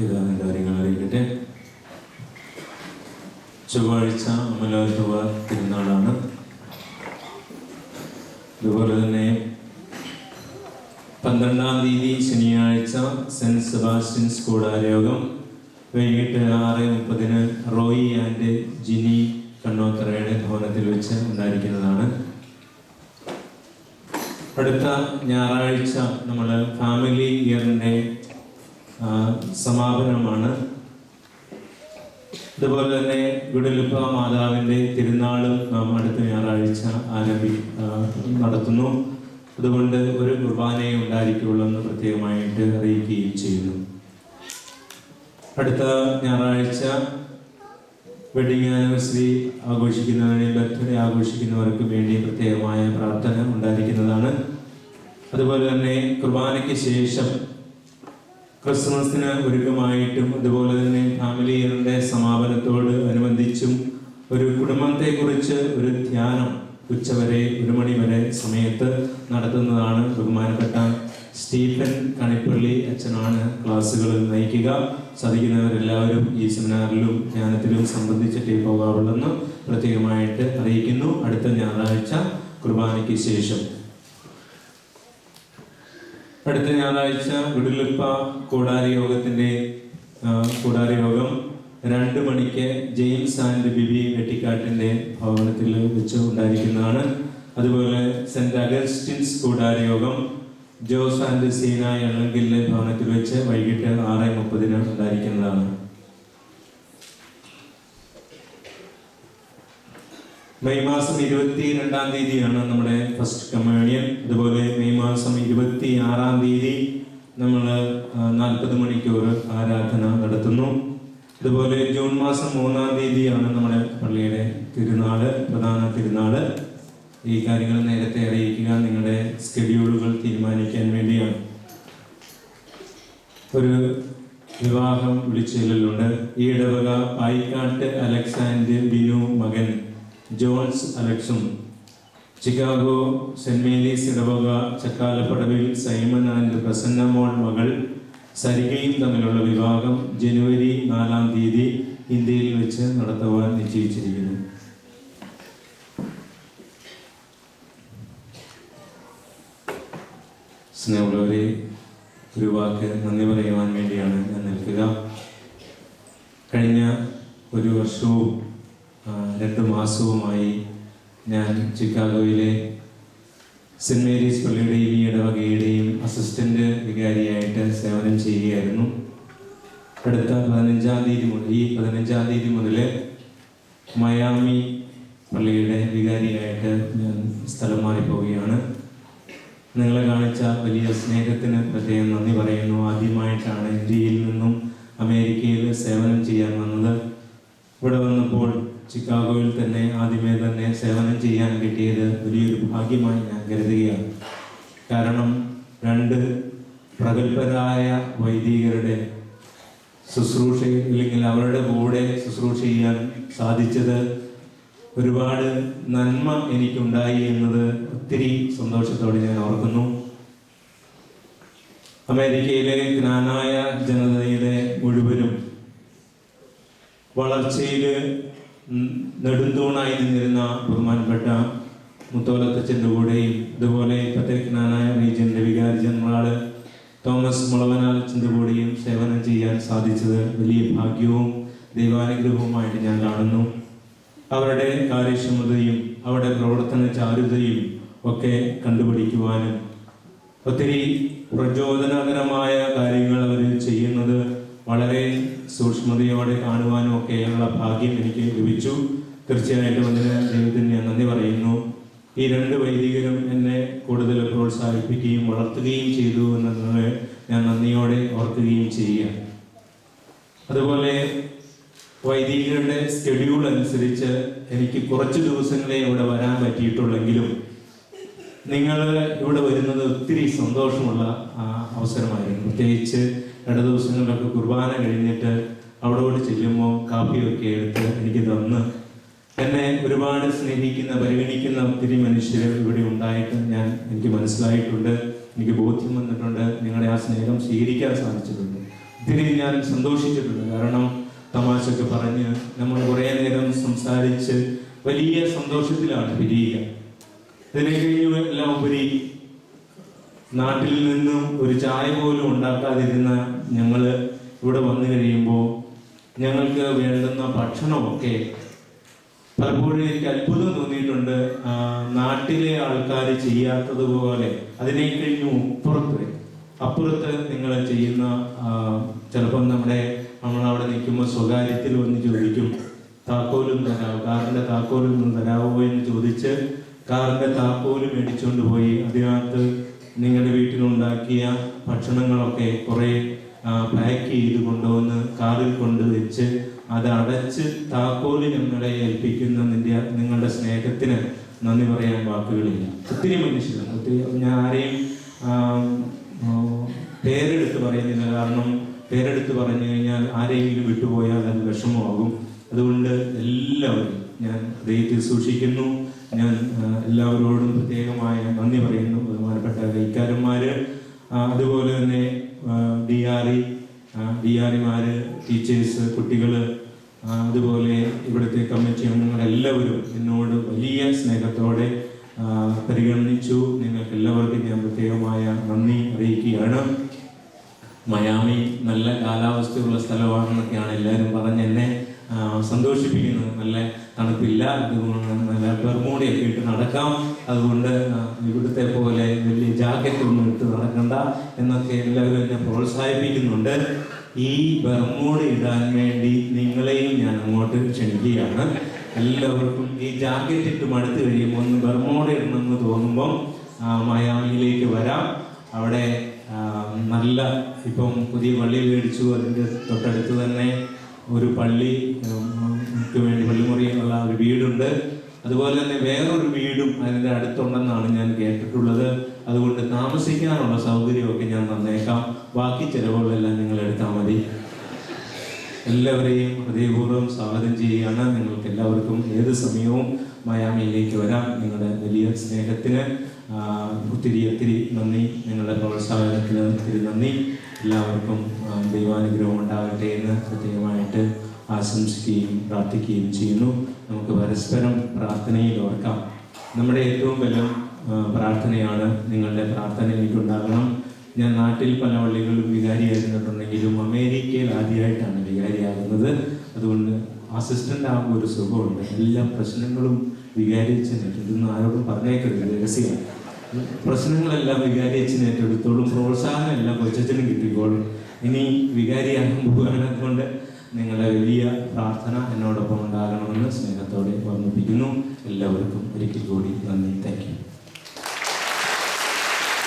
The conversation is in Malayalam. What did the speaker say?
ഏതാനും കാര്യങ്ങൾ അറിയിക്കട്ടെ. ചൊവ്വാഴ്ച അമലോത്സവ തിരുനാളാണ്. അതുപോലെ തന്നെ 12-ാം തീയതി ശനിയാഴ്ച സെൻറ്റ് സെബാസ്റ്റ്യൻസ് കൂടാരയോഗം വൈകിട്ട് 6:30 റോയി ആൻഡ് ജിനി കണ്ണോത്തറയുടെ ഭവനത്തിൽ വെച്ച് ഉണ്ടായിരിക്കുന്നതാണ്. അടുത്ത ഞായറാഴ്ച നമ്മൾ ഫാമിലി ഇയറിൻ്റെ സമാപനമാണ്. അതുപോലെ തന്നെ ഗുഡലുപ്പ മാതാവിൻ്റെ തിരുനാളും നാം അടുത്ത ഞായറാഴ്ച നടത്തുന്നു. അതുകൊണ്ട് ഒരു കുർബാനയെ ഉണ്ടായിരിക്കുള്ളൂ എന്ന് പ്രത്യേകമായിട്ട് അറിയിക്കുകയും ചെയ്യുന്നു. അടുത്ത ഞായറാഴ്ച വെഡിങ് ആനിവേഴ്സറി ആഘോഷിക്കുന്നവരെ, ബർത്ത്ഡേ ആഘോഷിക്കുന്നവർക്ക് വേണ്ടി പ്രത്യേകമായ പ്രാർത്ഥന ഉണ്ടായിരിക്കുന്നതാണ്. അതുപോലെ തന്നെ കുർബാനയ്ക്ക് ശേഷം ക്രിസ്മസിന് ഒരുക്കമായിട്ടും അതുപോലെ തന്നെ ഫാമിലി ഇയറിൻ്റെ സമാപനത്തോട് അനുബന്ധിച്ചും ഒരു കുടുംബത്തെക്കുറിച്ച് ഒരു ധ്യാനം ഉച്ചവരെ 1 മണി വരെ സമയത്ത് നടത്തുന്നതാണ്. ബഹുമാനപ്പെട്ട സ്റ്റീഫൻ കണിപ്പള്ളി അച്ഛനാണ് ക്ലാസ്സുകൾ നയിക്കുക. സാധിക്കുന്നവരെല്ലാവരും ഈ സെമിനാറിലും ധ്യാനത്തിലും സംബന്ധിച്ചിട്ടേ പോകാവുള്ളെന്ന് പ്രത്യേകമായിട്ട് അറിയിക്കുന്നു. അടുത്ത ഞായറാഴ്ച കുർബാനയ്ക്ക് ശേഷം. അടുത്ത ഞായറാഴ്ച ഗുഡലുപ്പ കൂടാരയോഗത്തിൻ്റെ കൂടാരയോഗം 2 മണിക്ക് ജെയിംസ് ആൻഡ് ബിബി വെട്ടിക്കാട്ടിൻ്റെ ഭവനത്തിൽ വെച്ച് ഉണ്ടായിരിക്കുന്നതാണ്. അതുപോലെ സെൻറ്റ് അഗസ്റ്റിൻസ് കൂടാരയോഗം ജോസ് ആൻഡ് സീന എണ്ണങ്കിലെ ഭവനത്തിൽ വെച്ച് വൈകിട്ട് 6:30 ഉണ്ടായിരിക്കുന്നതാണ്. മെയ് മാസം 22-ാം തീയതിയാണ് നമ്മുടെ ഫസ്റ്റ് കമ്മ്യൂണിയൻ. അതുപോലെ മെയ് മാസം 26-ാം തീയതി നമ്മൾ 40 മണിക്കൂർ ആരാധന നടത്തുന്നു. അതുപോലെ ജൂൺ മാസം 3-ാം തീയതിയാണ് നമ്മുടെ പള്ളിയുടെ തിരുനാള്, പ്രധാന തിരുനാള്. ഈ കാര്യങ്ങൾ നേരത്തെ അറിയിക്കുക, നിങ്ങളുടെ സ്കെഡ്യൂളുകൾ തീരുമാനിക്കാൻ വേണ്ടിയാണ്. ഒരു വിവാഹം വിളിച്ചെല്ലുണ്ട്. ഈ ഇടവക പായിക്കാട്ട് അലക്സ് ആൻഡ് ബിനു മകൻ ജോൺസ് അലക്സും, ചിക്കാഗോ സെന്റ് മേരീസ് ഇടവക ചക്കാലപ്പടവിൽ സൈമൺ ആൻഡ് പ്രസന്ന മോൾ മകൾ സരികയും തമ്മിലുള്ള വിവാഹം ജനുവരി 4-ാം തീയതി ഇന്ത്യയിൽ വെച്ച് നടത്തുവാൻ നിശ്ചയിച്ചിരിക്കുന്നു. സ്നേഹമുള്ളവരെ, ഒരു വാക്ക് നന്ദി പറയുവാൻ വേണ്ടിയാണ് ഞാൻ നിൽക്കുക. കഴിഞ്ഞ 1 വർഷവും 2 മാസവുമായി ഞാൻ ചിക്കാഗോയിലെ സെന്റ് മേരീസ് പള്ളിയുടെയും ഈ ഇടവകയുടെയും അസിസ്റ്റന്റ് വികാരിയായിട്ട് സേവനം ചെയ്യുകയായിരുന്നു. അടുത്ത 15-ാം തീയതി മുതൽ ഈ 15-ാം തീയതി മുതൽ മയാമി പള്ളിയുടെ വികാരിയായിട്ട് ഞാൻ സ്ഥലം മാറിപ്പോവുകയാണ്. നിങ്ങളെ കാണിച്ച വലിയ സ്നേഹത്തിന് പ്രത്യേകം നന്ദി പറയുന്നു. ആദ്യമായിട്ടാണ് ഇന്ത്യയിൽ നിന്നും അമേരിക്കയിൽ സേവനം ചെയ്യാൻ വന്നത്. ഇവിടെ വന്നപ്പോൾ ചിക്കാഗോയിൽ തന്നെ ആദ്യമേ തന്നെ സേവനം ചെയ്യാൻ കിട്ടിയത് വലിയൊരു ഭാഗ്യമായി ഞാൻ കരുതുകയാണ്. കാരണം 2 പ്രഗത്ഭരായ വൈദികരുടെ ശുശ്രൂഷയിൽ അല്ലെങ്കിൽ അവരുടെ കൂടെ ശുശ്രൂഷ ചെയ്യാൻ സാധിച്ചത് ഒരുപാട് നന്മ എനിക്കുണ്ടായി എന്നത് ഒത്തിരി സന്തോഷത്തോടെ ഞാൻ ഓർക്കുന്നു. അമേരിക്കയിലെ ജ്ഞാനായ ജനതയുടെ മുഴുവനും വളർച്ചയിൽ നെടുന്തൂണായി നിന്നിരുന്ന ബഹുമാനപ്പെട്ട മുത്തോലത്തച്ഛൻ്റെ കൂടെയും അതുപോലെ ഇപ്പോഴത്തെ ജ്ഞാനായ റീജിയൻ്റെ വികാരി ജനറൽ തോമസ് മുളവനാലച്ഛൻ്റെ കൂടെയും സേവനം ചെയ്യാൻ സാധിച്ചത് വലിയ ഭാഗ്യവും ദൈവാനുഗ്രഹവുമായിട്ട് ഞാൻ കാണുന്നു. അവരുടെ കാര്യക്ഷമതയും അവരുടെ പ്രവർത്തന ചാരുതയും ഒക്കെ കണ്ടുപിടിക്കുവാനും ഒത്തിരി പ്രചോദനകരമായ കാര്യങ്ങൾ അവർ ചെയ്യുന്നത് വളരെ സൂക്ഷ്മതയോടെ കാണുവാനും ഒക്കെയുള്ള ഭാഗ്യം എനിക്ക് ലഭിച്ചു. തീർച്ചയായിട്ടും അതിന് ദൈവത്തിന് ഞാൻ നന്ദി പറയുന്നു. ഈ 2 വൈദികരും എന്നെ കൂടുതൽ പ്രോത്സാഹിപ്പിക്കുകയും വളർത്തുകയും ചെയ്തു എന്നത് ഞാൻ നന്ദിയോടെ ഓർക്കുകയും ചെയ്യുകയാണ്. അതുപോലെ വൈദികരുടെ സ്കെഡ്യൂൾ അനുസരിച്ച് എനിക്ക് കുറച്ച് ദിവസങ്ങളെ ഇവിടെ വരാൻ പറ്റിയിട്ടുള്ളെങ്കിലും നിങ്ങൾ ഇവിടെ വരുന്നത് ഒത്തിരി സന്തോഷമുള്ള അവസരമായിരുന്നു. പ്രത്യേകിച്ച് 2 ദിവസങ്ങളിലൊക്കെ കുർബാന കഴിഞ്ഞിട്ട് അവിടോട്ട് ചെല്ലുമ്പോൾ കാപ്പിയൊക്കെ എടുത്ത് എനിക്ക് തന്ന് എന്നെ ഒരുപാട് സ്നേഹിക്കുന്ന പരിഗണിക്കുന്ന ഒത്തിരി മനുഷ്യർ ഇവിടെ ഉണ്ടായിട്ട് എനിക്ക് മനസ്സിലായിട്ടുണ്ട്, എനിക്ക് ബോധ്യം വന്നിട്ടുണ്ട്. നിങ്ങളുടെ ആ സ്നേഹം സ്വീകരിക്കാൻ സാധിച്ചിട്ടുണ്ട്. ഒത്തിരി ഞാൻ സന്തോഷിച്ചിട്ടുണ്ട്. കാരണം തമാശയൊക്കെ പറഞ്ഞ് നമ്മൾ കുറേ നേരം സംസാരിച്ച് വലിയ സന്തോഷത്തിലാണ് പിരിയുക. ഇതിനെ കഴിഞ്ഞ് എല്ലാം ഉപരി നാട്ടിൽ നിന്നും ഒരു ചായ പോലും ഉണ്ടാക്കാതിരുന്ന ഞങ്ങൾ ഇവിടെ വന്നു കഴിയുമ്പോൾ ഞങ്ങൾക്ക് വേണ്ടുന്ന ഭക്ഷണമൊക്കെ പലപ്പോഴും എനിക്ക് അത്ഭുതം തോന്നിയിട്ടുണ്ട്. നാട്ടിലെ ആൾക്കാർ ചെയ്യാത്തതുപോലെ അതിനെ കഴിഞ്ഞു അപ്പുറത്ത് നിങ്ങൾ ചെയ്യുന്ന ചിലപ്പം നമ്മളവിടെ നിൽക്കുമ്പോൾ സ്വകാര്യത്തിൽ വന്ന് ചോദിക്കും, താക്കോലും തരാമോ, കാറിൻ്റെ താക്കോലും തരാമോ എന്ന് ചോദിച്ച് കാറിൻ്റെ താക്കോല് മേടിച്ചുകൊണ്ട് പോയി അതിനകത്ത് നിങ്ങളുടെ വീട്ടിലുണ്ടാക്കിയ ഭക്ഷണങ്ങളൊക്കെ കുറേ പാക്ക് ചെയ്ത് കൊണ്ടുവന്ന് കാറിൽ കൊണ്ടുവച്ച് അത് അടച്ച് താക്കോല് ഞങ്ങളെ ഏൽപ്പിക്കുന്ന നിങ്ങളുടെ സ്നേഹത്തിന് നന്ദി പറയാൻ വാക്കുകളില്ല. ഒത്തിരി മനുഷ്യർ, ഞാൻ ആരെയും പേരെടുത്ത് പറയുന്നില്ല. കാരണം പേരെടുത്ത് പറഞ്ഞു കഴിഞ്ഞാൽ ആരെങ്കിലും വിട്ടുപോയാൽ അത് വിഷമമാകും. അതുകൊണ്ട് എല്ലാവരും ഞാൻ ഹൃദയത്തിൽ സൂക്ഷിക്കുന്നു. ഞാൻ എല്ലാവരോടും പ്രത്യേകമായ നന്ദി പറയുന്നു. ബഹുമാനപ്പെട്ട കൈക്കാരന്മാര്, അതുപോലെ തന്നെ ഡിആർഇമാര്, ടീച്ചേഴ്സ്, കുട്ടികള്, അതുപോലെ ഇവിടുത്തെ കമ്മിറ്റി അംഗങ്ങളെല്ലാവരും എന്നോട് വലിയ സ്നേഹത്തോടെ പരിഗണിച്ചു. നിങ്ങൾക്ക് എല്ലാവർക്കും ഞാൻ പ്രത്യേകമായ നന്ദി അറിയിക്കുകയാണ്. മയാമി നല്ല കാലാവസ്ഥയുള്ള സ്ഥലമാണെന്നൊക്കെയാണ് എല്ലാവരും പറഞ്ഞ് എന്നെ സന്തോഷിപ്പിക്കുന്നത്. നല്ല തണുപ്പില്ല, അതുകൊണ്ട് നല്ല ബെർമൂഡയൊക്കെ ഇട്ട് നടക്കാം, അതുകൊണ്ട് ഇവിടുത്തെ പോലെ വലിയ ജാക്കറ്റൊന്നും ഇട്ട് നടക്കണ്ട എന്നൊക്കെ എല്ലാവരും എന്നെ പ്രോത്സാഹിപ്പിക്കുന്നുണ്ട്. ഈ ബെർമൂഡ ഇടാൻ വേണ്ടി നിങ്ങളെയും ഞാൻ അങ്ങോട്ട് ക്ഷണിക്കുകയാണ്. എല്ലാവർക്കും ഈ ജാക്കറ്റ് ഇട്ട് മടുത്ത് കഴിയുമ്പോൾ ഒന്ന് ബെർമൂഡ ഇടണമെന്ന് തോന്നുമ്പം മയാമിയിലേക്ക് വരാം. അവിടെ നല്ല ഇപ്പം പുതിയ പള്ളി മേടിച്ചു. അതിൻ്റെ തൊട്ടടുത്ത് തന്നെ ഒരു പള്ളിക്ക് വേണ്ടി പള്ളിമുറിയുള്ള ഒരു വീടുണ്ട്. അതുപോലെ തന്നെ വേറൊരു വീടും അതിൻ്റെ അടുത്തുണ്ടെന്നാണ് ഞാൻ കേട്ടിട്ടുള്ളത്. അതുകൊണ്ട് താമസിക്കാനുള്ള സൗകര്യമൊക്കെ ഞാൻ തന്നേക്കാം. ബാക്കി ചിലവുകളെല്ലാം നിങ്ങൾ എടുത്താൽ മതി. എല്ലാവരെയും ഹൃദയപൂർവ്വം സ്വാഗതം ചെയ്യുകയാണ്. നിങ്ങൾക്ക് എല്ലാവർക്കും ഏത് സമയവും മയാമിയിലേക്ക് വരാം. നിങ്ങളുടെ വലിയ സ്നേഹത്തിന് ഒത്തിരി നന്ദി. നിങ്ങളുടെ പ്രോത്സാഹനത്തിന് ഒത്തിരി നന്ദി. എല്ലാവർക്കും ദൈവാനുഗ്രഹം ഉണ്ടാകട്ടെ എന്ന് പ്രത്യേകമായിട്ട് ആശംസിക്കുകയും പ്രാർത്ഥിക്കുകയും ചെയ്യുന്നു. നമുക്ക് പരസ്പരം പ്രാർത്ഥനയിൽ ഓർക്കാം. നമ്മുടെ ഏറ്റവും വലിയ പ്രാർത്ഥനയാണ്. നിങ്ങളുടെ പ്രാർത്ഥന എനിക്കുണ്ടാകണം. ഞാൻ നാട്ടിൽ പല പള്ളികളിലും വികാരിയായിരുന്നിട്ടുണ്ടെങ്കിലും അമേരിക്കയിൽ ആദ്യമായിട്ടാണ് വികാരിയാകുന്നത്. അതുകൊണ്ട് അസിസ്റ്റൻ്റ് ആകുമ്പോൾ ഒരു സുഖമുണ്ട്. എല്ലാ പ്രശ്നങ്ങളും വികാരിച്ചെടുത്തൊന്നും ആരോടും പറഞ്ഞേക്കരുത്, രഹസ്യമാണ്. പ്രശ്നങ്ങളെല്ലാം വികാരിച്ചെടുത്തോളും, പ്രോത്സാഹനം എല്ലാം കൊച്ചനും കിട്ടിക്കോളും. ഇനി വികാരിയാകാൻ പോവുകയാണ്. അതുകൊണ്ട് നിങ്ങളുടെ വലിയ പ്രാർത്ഥന എന്നോടൊപ്പം ഉണ്ടാകണമെന്ന് സ്നേഹത്തോടെ ഓർമ്മിപ്പിക്കുന്നു. എല്ലാവർക്കും ഒരിക്കൽ കൂടി നന്ദി.